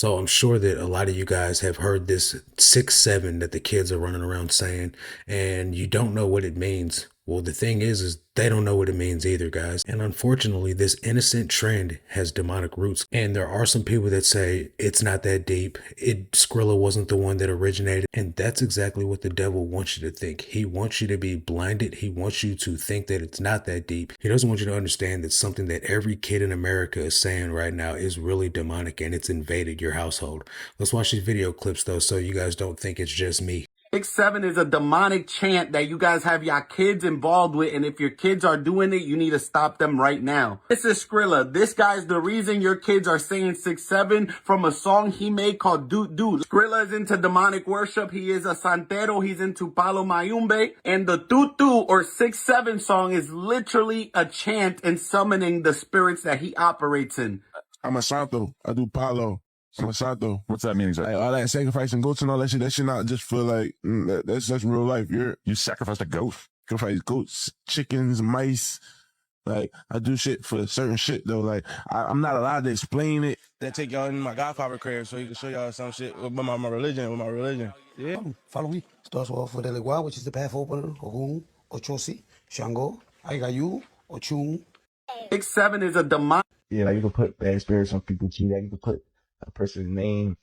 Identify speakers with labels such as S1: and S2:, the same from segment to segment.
S1: So I'm sure that a lot of you guys have heard this 6-7 that the kids are running around saying, and you don't know what it means. Well, the thing is they don't know what it means either, guys. And unfortunately, this innocent trend has demonic roots. And there are some people that say it's not that deep. Skrilla wasn't the one that originated. And that's exactly what the devil wants you to think. He wants you to be blinded. He wants you to think that it's not that deep. He doesn't want you to understand that something that every kid in America is saying right now is really demonic and it's invaded your household. Let's watch these video clips though, so you guys don't think it's just me.
S2: 6-7 is a demonic chant that you guys have your kids involved with, and if your kids are doing it, you need to stop them right now. This is Skrilla. This guy's the reason your kids are saying 6-7 from a song he made called Doot Doot. Skrilla is into demonic worship. He is a santero. He's into palo mayumbe, and the Doot Doot or 6-7 song is literally a chant and summoning the spirits that he operates in.
S3: I'm a santo. I do palo. I'm a santo.
S4: What's that mean exactly?
S3: Like all that sacrificing goats and all that shit not just for like, that's real life.
S4: You sacrificed a goat?
S3: Sacrifice goats, chickens, mice. Like, I do shit for certain shit though. Like, I'm not allowed to explain it.
S5: Then take y'all in my Godfather crib so he can show y'all some shit with my religion. Yeah.
S6: Follow me. Starts off with Elegua, which is the path opener, Ogun, Ochosi, Shango, Aigayu, Ochun.
S2: 6-7 is a demonic.
S7: Yeah, like you can put bad spirits on people too. Like you can put a person's name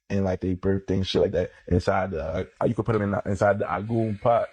S7: and like their birthday and shit like that inside the. You could put them inside the agun pot.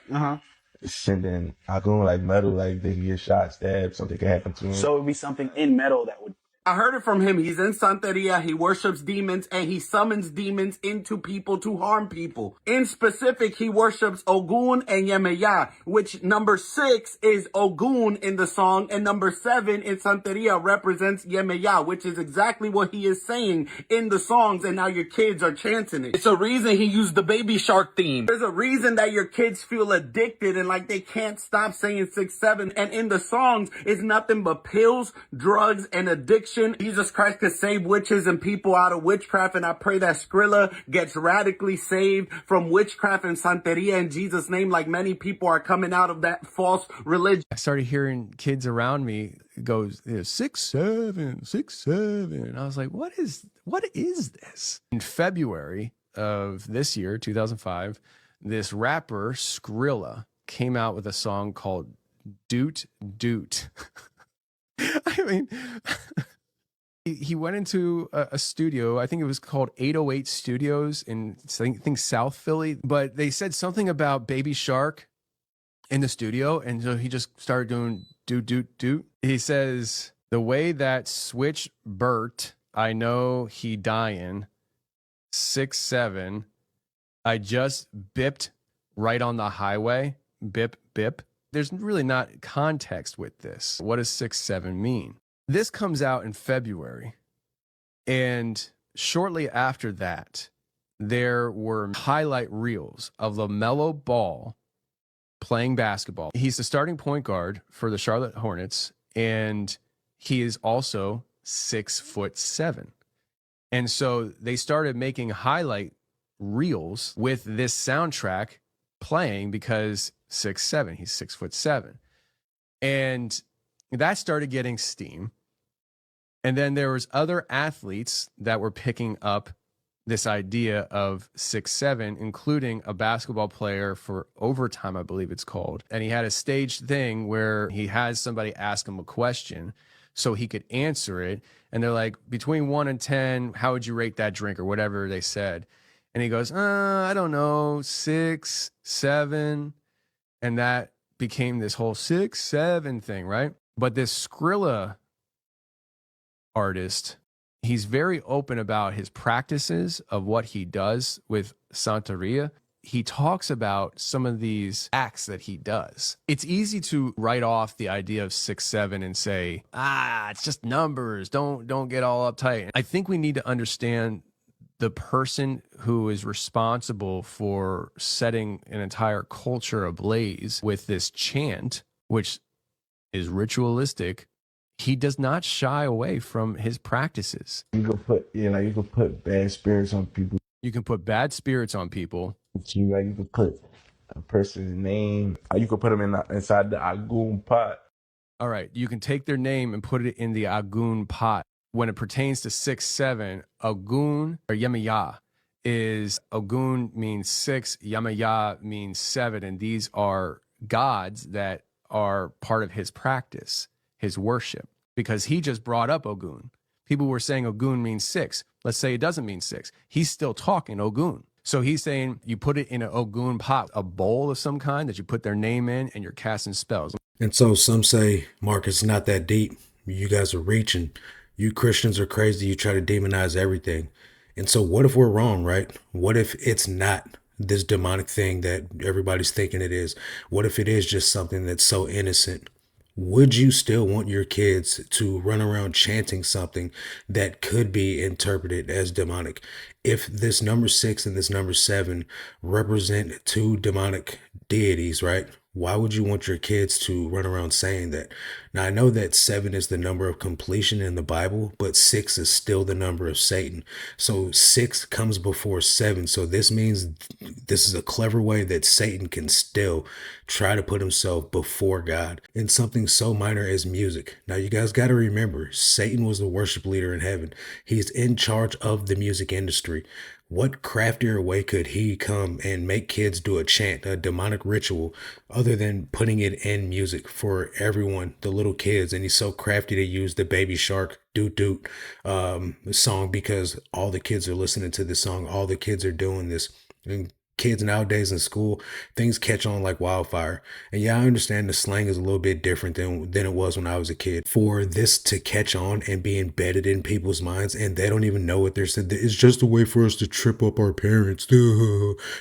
S7: Sending agun like metal, like they can get shot, stabbed, something can happen to them.
S8: So it would be something in metal that would.
S2: I heard it from him. He's in Santeria. He worships demons and he summons demons into people to harm people. In specific, he worships Ogun and Yemeya, which number 6 is Ogun in the song, and number 7 in Santeria represents Yemeya, which is exactly what he is saying in the songs, and now your kids are chanting it. It's a reason he used the baby shark theme. There's a reason that your kids feel addicted and like they can't stop saying 6-7, and in the songs, it's nothing but pills, drugs, and addiction. Jesus Christ could save witches and people out of witchcraft, and I pray that Skrilla gets radically saved from witchcraft and Santeria in Jesus' name, like many people are coming out of that false religion.
S9: I started hearing kids around me go 6-7, 6-7, and I was like, what is this? In February of this year, 2005, this rapper Skrilla came out with a song called Doot Doot. I mean, he went into a studio, I think it was called 808 Studios in, I think South Philly, but they said something about Baby Shark in the studio, and so he just started doing doot, doot, doot. He says, the way that switch Bert, I know he dying, 6-7, I just bipped right on the highway, bip, bip. There's really not context with this. What does 6-7 mean? This comes out in February, and shortly after that, there were highlight reels of LaMelo Ball playing basketball. He's the starting point guard for the Charlotte Hornets, and he is also 6'7". And so they started making highlight reels with this soundtrack playing because 6'7", he's 6'7". And that started getting steam. And then there was other athletes that were picking up this idea of 6'7", including a basketball player for overtime, I believe it's called. And he had a staged thing where he has somebody ask him a question so he could answer it. And they're like, between 1 and 10, how would you rate that drink or whatever they said? And he goes, I don't know, 6, 7. And that became this whole 6-7 thing, right? But this Skrilla artist, he's very open about his practices of what he does with Santeria. He talks about some of these acts that he does. It's easy to write off the idea of 6-7 and say, it's just numbers. Don't get all uptight. I think we need to understand the person who is responsible for setting an entire culture ablaze with this chant, which is ritualistic. He does not shy away from his practices.
S7: You can put, you can put bad spirits on people.
S9: You can put bad spirits on people.
S7: You can put a person's name. You can put them inside the agun pot.
S9: All right, you can take their name and put it in the agun pot. when it pertains to 6-7, Ogun or Yemaya is Ogun means 6, Yemaya means 7, and these are gods that are part of his practice, his worship, because he just brought up Ogun. People were saying Ogun means 6. Let's say it doesn't mean 6. He's still talking Ogun. So he's saying you put it in an Ogun pot, a bowl of some kind that you put their name in, and you're casting spells.
S1: And so some say, Mark, it's not that deep. You guys are reaching. You Christians are crazy. You try to demonize everything. And so what if we're wrong, right? What if it's not this demonic thing that everybody's thinking it is? What if it is just something that's so innocent? Would you still want your kids to run around chanting something that could be interpreted as demonic? If this number 6 and this number 7 represent two demonic deities, right? Why would you want your kids to run around saying that? Now, I know that 7 is the number of completion in the Bible, but 6 is still the number of Satan. So 6 comes before 7. So this means this is a clever way that Satan can still try to put himself before God in something so minor as music. Now, you guys got to remember, Satan was the worship leader in heaven. He's in charge of the music industry. What craftier way could he come and make kids do a chant, a demonic ritual, other than putting it in music for everyone, the little kids? And he's so crafty to use the Baby Shark doot doot song because all the kids are listening to this song. All the kids are doing this. And kids nowadays in school, things catch on like wildfire. And yeah, I understand the slang is a little bit different than it was when I was a kid. For this to catch on and be embedded in people's minds, and they don't even know what they're saying, it's just a way for us to trip up our parents.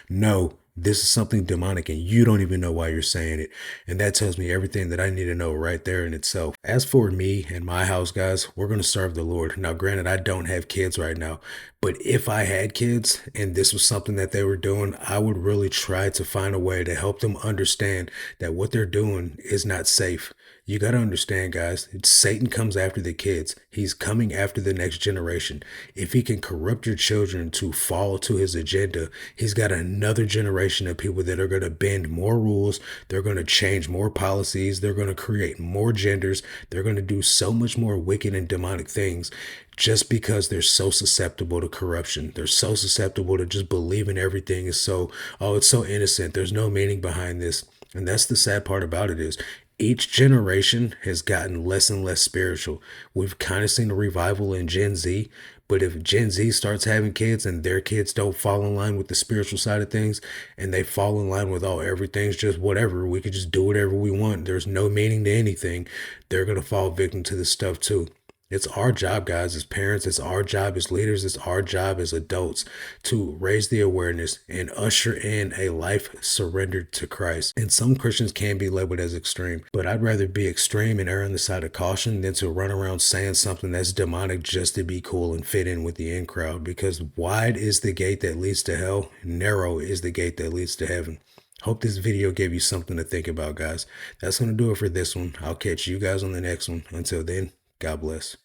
S1: No. This is something demonic and you don't even know why you're saying it. And that tells me everything that I need to know right there in itself. As for me and my house, guys, we're going to serve the Lord. Now, granted, I don't have kids right now, but if I had kids and this was something that they were doing, I would really try to find a way to help them understand that what they're doing is not safe. You got to understand, guys, Satan comes after the kids. He's coming after the next generation. If he can corrupt your children to fall to his agenda, he's got another generation of people that are going to bend more rules. They're going to change more policies. They're going to create more genders. They're going to do so much more wicked and demonic things just because they're so susceptible to corruption. They're so susceptible to just believing everything is so, oh, it's so innocent. There's no meaning behind this. And that's the sad part about it is each generation has gotten less and less spiritual. We've kind of seen a revival in Gen Z, but if Gen Z starts having kids and their kids don't fall in line with the spiritual side of things and they fall in line with, oh, everything's just whatever, we could just do whatever we want, there's no meaning to anything, they're going to fall victim to this stuff too. It's our job, guys, as parents, it's our job as leaders, it's our job as adults to raise the awareness and usher in a life surrendered to Christ. And some Christians can be labeled as extreme, but I'd rather be extreme and err on the side of caution than to run around saying something that's demonic just to be cool and fit in with the in crowd, because wide is the gate that leads to hell, narrow is the gate that leads to heaven. Hope this video gave you something to think about, guys. That's going to do it for this one. I'll catch you guys on the next one. Until then, God bless.